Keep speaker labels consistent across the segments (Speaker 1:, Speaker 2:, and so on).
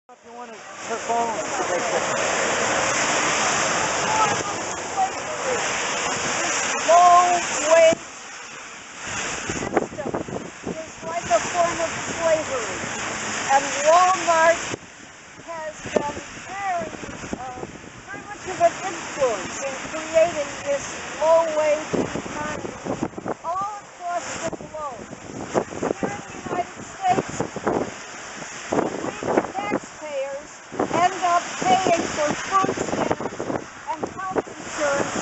Speaker 1: If you want her phone,
Speaker 2: low wage system is like a form of slavery, and Walmart has been very much of an influence in creating this low wage economy all across the globe. Here in the United States, end up paying for food stamps and health insurance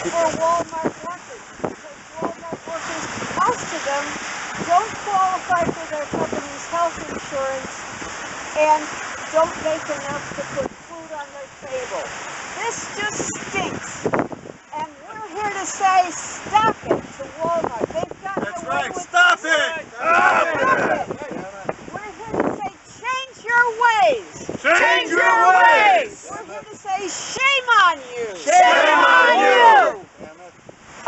Speaker 2: for Walmart workers, because Walmart workers, most of them, don't qualify for their company's health insurance and don't make enough to put food on their table. This just stinks, and we're here to say stop it to Walmart. They've gotten away with
Speaker 3: Stop it!
Speaker 2: Stop it! We're here to say change your ways.
Speaker 3: Change your ways!
Speaker 2: We're here to say shame on you!
Speaker 3: Shame on you!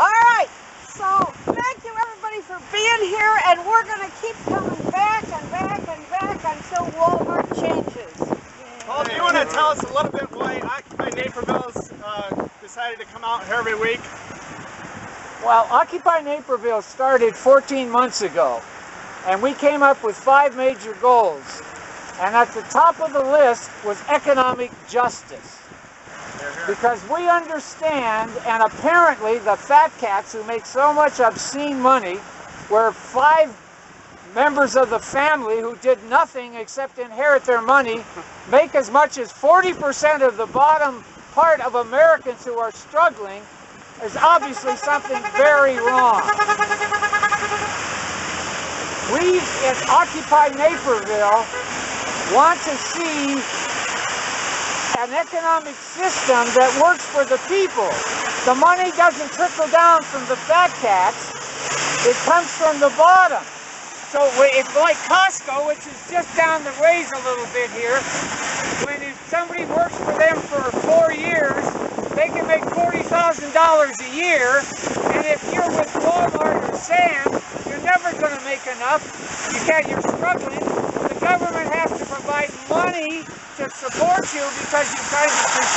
Speaker 2: All right, so thank you everybody for being here, and we're going to keep coming back and back and back until Walmart changes.
Speaker 3: Paul, do you want to tell us a little bit why Occupy Naperville's decided to come out here every week?
Speaker 1: Well, Occupy Naperville started 14 months ago, and we came up with 5 major goals. And at the top of the list was economic justice. Because we understand, and apparently the fat cats who make so much obscene money, where 5 members of the family who did nothing except inherit their money, make as much as 40% of the bottom part of Americans who are struggling, is obviously something very wrong. We at Occupy Naperville want to see an economic system that works for the people. The money doesn't trickle down from the fat cats, it comes from the bottom. So it's like Costco, which is just down the ways a little bit here. When if somebody works for them for 4 years, they can make $40,000 a year, and if you're with Walmart or Sam's, you're never going to make enough. You're struggling. The government has to provide money to support you because you're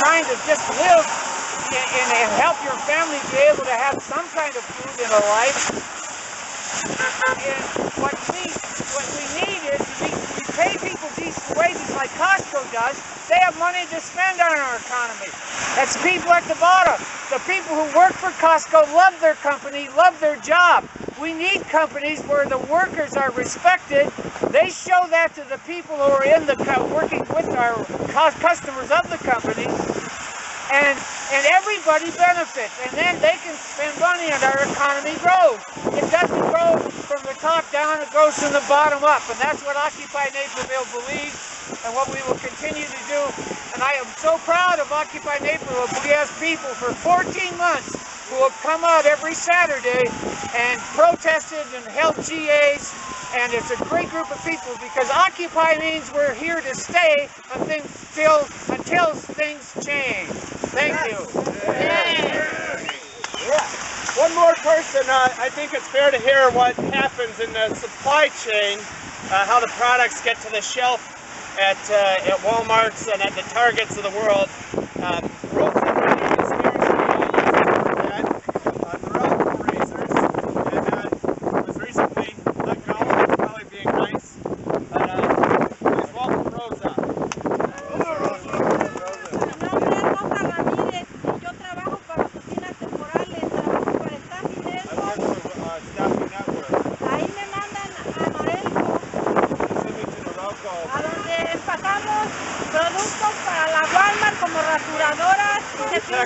Speaker 1: trying to just live and help your family be able to have some kind of food in a life. And what we need is we pay people decent wages like Costco does. They have money to spend on our economy. That's people at the bottom. The people who work for Costco love their company, love their job. We need companies where the workers are respected. They show that to the people who are in the working with our customers of the company, and everybody benefits. And then they can spend money, and our economy grows. It doesn't grow from the top down; it grows from the bottom up. And that's what Occupy Naperville believes, and what we will continue to do. And I am so proud of Occupy Naperville. We have people for 14 months who have come out every Saturday and protested and held GAs, and it's a great group of people because Occupy means we're here to stay until things change. Thank you.
Speaker 3: Yeah. One more person, I think it's fair to hear what happens in the supply chain, how the products get to the shelf at Walmarts and at the Targets of the world.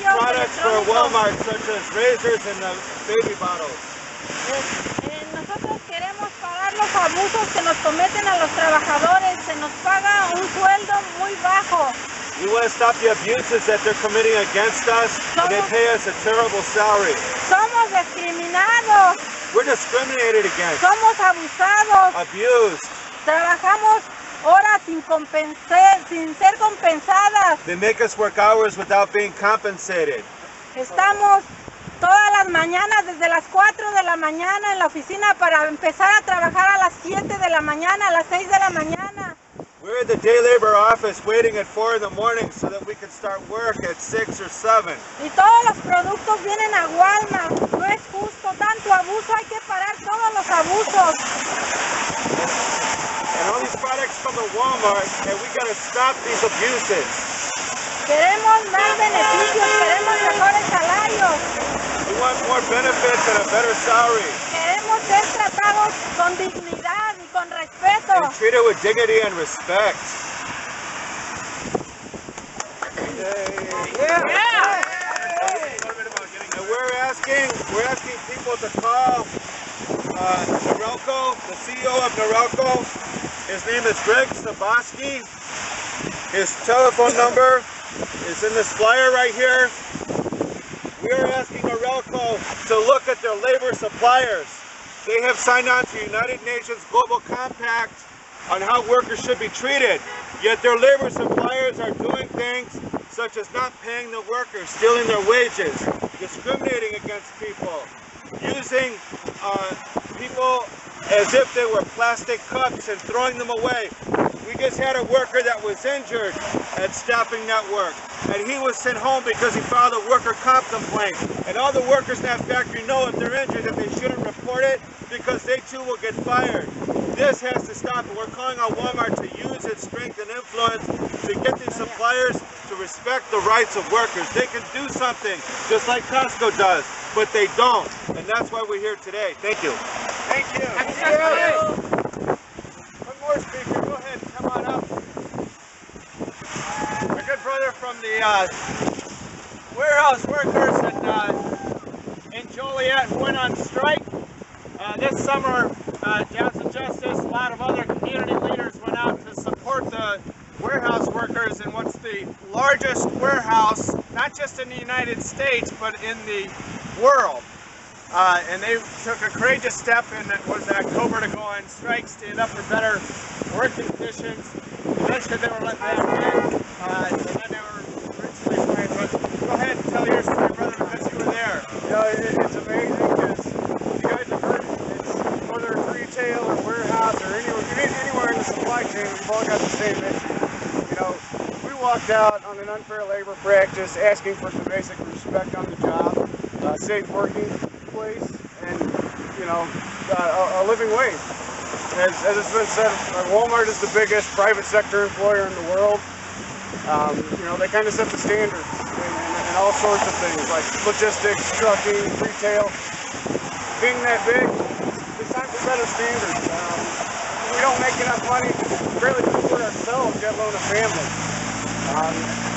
Speaker 3: Products for Walmart, such as razors and baby bottles.
Speaker 4: Nosotros queremos parar los abusos que nos cometen a los trabajadores. Se nos paga un sueldo muy bajo.
Speaker 3: We want to stop the abuses that they're committing against us, and they pay us a terrible salary.
Speaker 4: Somos discriminados.
Speaker 3: We're discriminated against.
Speaker 4: Somos abusados.
Speaker 3: Abused.
Speaker 4: Trabajamos horas sin ser compensadas.
Speaker 3: They make us work hours without being compensated.
Speaker 4: Estamos todas las mañanas desde las 4 de la mañana en la oficina para empezar a trabajar a las 7 de la mañana, a las 6 de la mañana.
Speaker 3: We're the day labor office waiting at 4 in the morning so that we could start work at 6 or 7.
Speaker 4: Y todos los productos vienen a Walmart. No es justo tanto abuso, hay que parar todos los abusos.
Speaker 3: And all these products come to Walmart, and we got to stop these abuses.
Speaker 4: Queremos más beneficios, queremos mejores salarios.
Speaker 3: We want more benefits and a better salary.
Speaker 4: Queremos ser tratados con dignidad y con respeto.
Speaker 3: And treated with dignity and respect. And we're asking people to call Norelco, the CEO of Norelco. His name is Greg Saboski. His telephone number is in this flyer right here. We are asking Norelco to look at their labor suppliers. They have signed on to United Nations Global Compact on how workers should be treated. Yet their labor suppliers are doing things such as not paying the workers, stealing their wages, discriminating against people, using people as if they were plastic cups and throwing them away. We just had a worker that was injured at stopping that work, and he was sent home because he filed a worker comp complaint. And all the workers in that factory know if they're injured that they shouldn't report it because they too will get fired. This has to stop, and we're calling on Walmart to use its strength and influence to get these suppliers to respect the rights of workers. They can do something just like Costco does, but they don't, and that's why we're here today. Thank you. Thank you. One more speaker. Go ahead. Come on up. My good brother from the warehouse workers in Joliet who went on strike. This summer, Johnson Justice, a lot of other community leaders went out to support the warehouse workers in what's the largest warehouse, not just in the United States, but in the world. And they took a courageous step in October to go on strike, stand up for better working conditions. Eventually they were let back in, and then they were originally fired. But go ahead and tell your story, brother, because you were there.
Speaker 5: You know, it's amazing because you guys have heard it. It's, whether it's retail or warehouse or anywhere in the supply chain, we've all got the same issue. You know, we walked out on an unfair labor practice asking for some basic respect on the job, safe working place, and you know, a living wage. As it's been said, Walmart is the biggest private sector employer in the world. You know, they kind of set the standards in all sorts of things like logistics, trucking, retail. Being that big, it's time for better standards. We don't make enough money to barely support ourselves, let alone a family.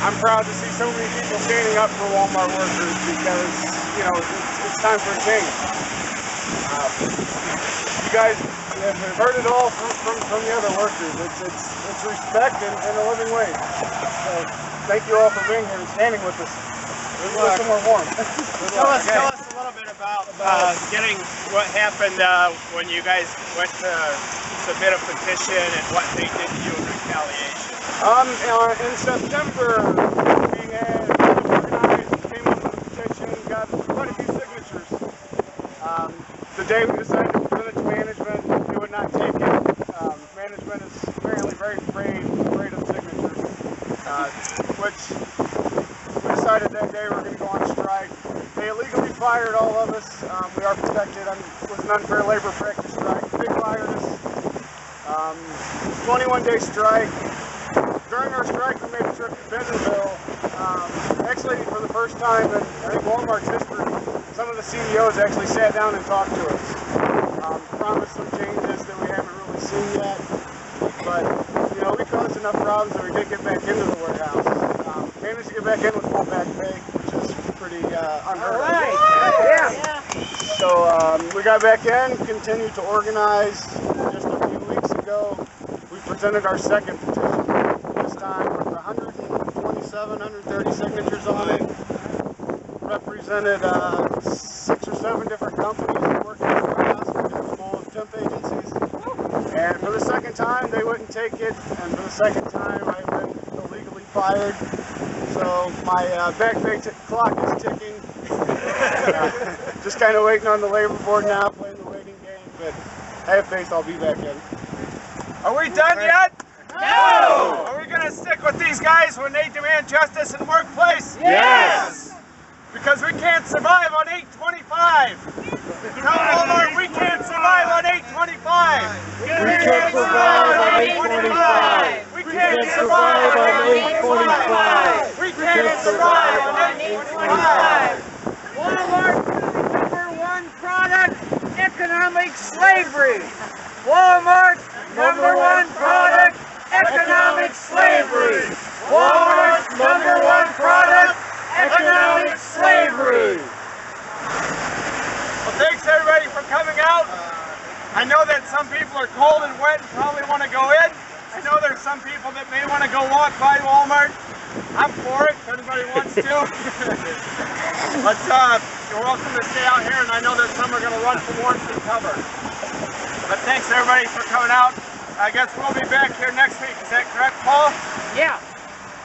Speaker 5: I'm proud to see so many people standing up for Walmart workers because, you know, it's time for a change. You guys have heard it all from the other workers. It's respect and a living wage. So thank you all for being here and standing with us. We're somewhere warm.
Speaker 3: Tell us a little bit about getting what happened when you guys went to submit a petition and what they did to you in retaliation.
Speaker 5: In September, we had organized, came up with a petition, got quite a few signatures. The day we decided to present it to management, they would not take it. Management is apparently very afraid of signatures, which we decided that day we were going to go on strike. They illegally fired all of us. We are protected. It was an unfair labor practice strike. They fired us. 21-day strike. During our strike, we made a trip to Naperville. Actually, for the first time in, I think, Walmart's history, some of the CEOs actually sat down and talked to us. Promised some changes that we haven't really seen yet. But, you know, we caused enough problems that we did get back into the warehouse. Managed to get back in with full back pay, which is pretty unheard of.
Speaker 1: Yeah.
Speaker 5: So we got back in, continued to organize. Just a few weeks ago, we presented our second petition. This time with 130 signatures on it. Represented 6 or 7 different companies that work in the warehouse because it was full of temp agencies. And for the second time, they wouldn't take it. And for the second time, I've been illegally fired. So my back pay clock is ticking. Just kind of waiting on the labor board now, playing the waiting game. But I have faith I'll be back in.
Speaker 3: Are we done yet? No! with these guys when they demand justice in the workplace?
Speaker 1: Yes!
Speaker 3: Because we can't survive on $8.25. Tell Walmart we can't survive on $8.25.
Speaker 1: We can't survive on $8.25.
Speaker 3: We can't survive on $8.25. We can't survive on $8.25.
Speaker 1: Walmart's #1 product, economic slavery. Walmart's #1 product, economic slavery. Walmart's #1 product, economic slavery.
Speaker 3: Well, thanks everybody for coming out. I know that some people are cold and wet and probably want to go in. I know there's some people that may want to go walk by Walmart. I'm for it if anybody wants to. But you're welcome to stay out here, and I know that some are going to run for warmth and cover. But thanks everybody for coming out. I guess we'll be back here next week. Is that correct, Paul?
Speaker 1: Yeah.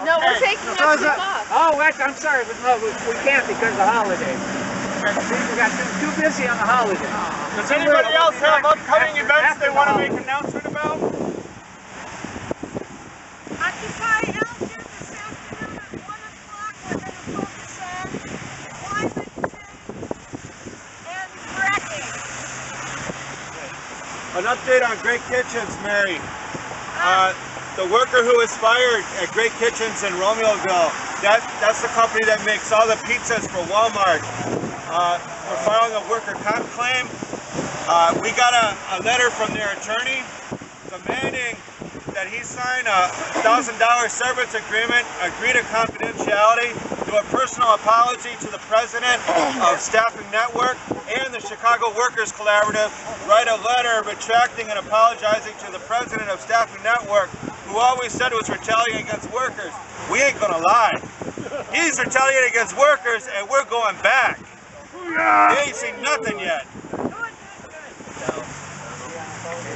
Speaker 4: No, we're
Speaker 3: Okay.
Speaker 4: taking next week off.
Speaker 1: Oh, I'm sorry, but no, we can't because of the holiday. We got too busy on the holiday.
Speaker 3: Does anybody else have upcoming events they want to make an announcement about?
Speaker 2: Occupy Elgin this afternoon at 1 o'clock. We're going to focus on climate change and fracking.
Speaker 5: An update on Great Kitchens, Mary. The worker who was fired at Great Kitchens in Romeoville, that's the company that makes all the pizzas for Walmart. We're filing a worker comp claim. We got a letter from their attorney demanding that he sign a $1,000 severance agreement, agree to confidentiality, do a personal apology to the president of Staffing Network and the Chicago Workers Collaborative, write a letter retracting and apologizing to the president of Staffing Network, who always said it was retaliating against workers. We ain't gonna lie. He's retaliating against workers and we're going back. They ain't seen nothing yet.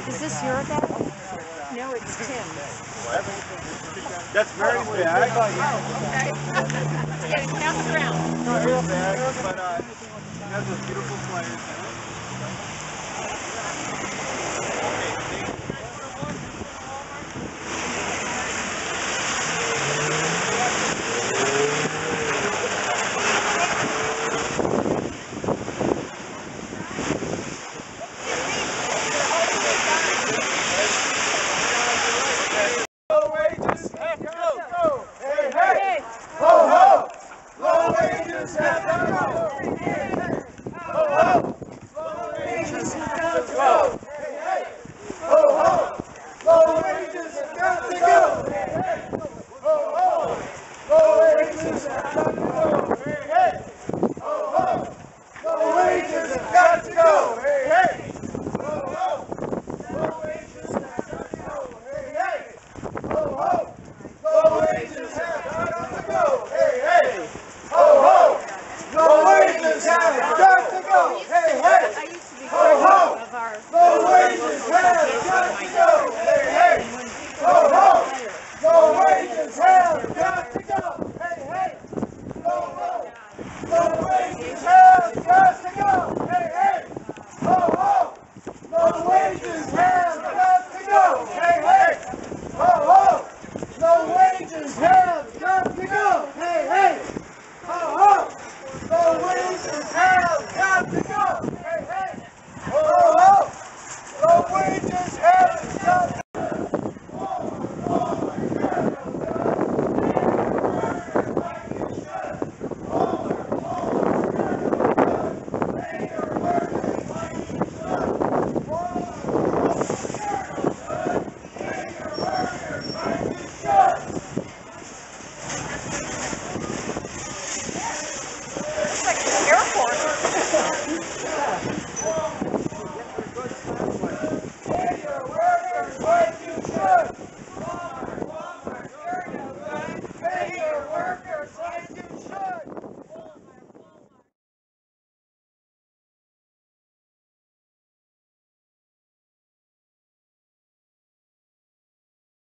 Speaker 2: Is this your bag? No, it's Tim's.
Speaker 5: That's Mary's bag.
Speaker 4: Oh, okay. Yeah, pass it around.
Speaker 5: Mary's bag, but it has those beautiful flames in it.
Speaker 6: Low wages